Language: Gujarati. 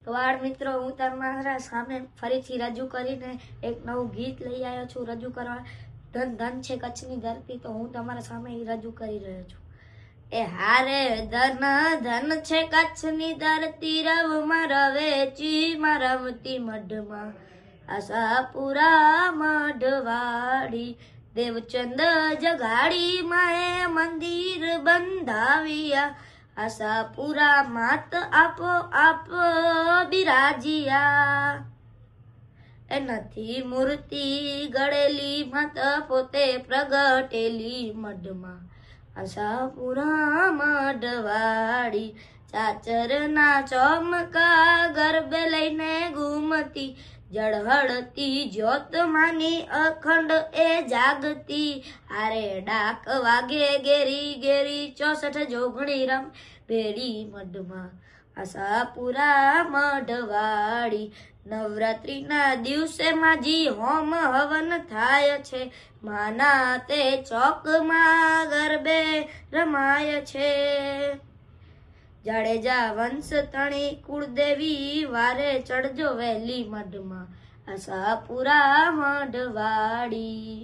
તો બાળ મિત્રો, હું તમારા સામે ફરીથી રજૂ કરીને એક નવું ગીત લઈ આવ્યો છું રજૂ કરવા. ધન ધન છે કચ્છની ધરતી, તો હું તમારા સામે રજૂ કરી રહ્યો છું. એ હારે ધન ધન છે કચ્છની ધરતી, રવમાં રવેચી માં રમતી મઢમાં, આશાપુરા મઢવાડી, દેવચંદ જગાડી માએ મંદિર બંધાવ્યા, આશાપુરા માત આપો આપ બિરાજિયા. એ નથી મૂર્તિ ગળેલી માત પોતે પ્રગટેલી મઢમાં, આશાપુરા મઢવાડી, ચાચરના ચોમકા ગરબે લઈને ઘૂમતી, જળહળતી જ્યોત માની અખંડ એ જાગતી, આરે ડાક વાગે ગેરી ગેરી 64 જોગણી રમ ભેડી મઢમાં, આશાપુરા મઢવાડી. નવરાત્રીના દિવસે માજી હોમ હવન થાય છે, માના તે ચોકમાં ગરબે રમાય છે. જાડેજા વંશ તણી કુળદેવી વારે ચડજો વહેલી મઢમાં, આશાપુરા મઢવાડી.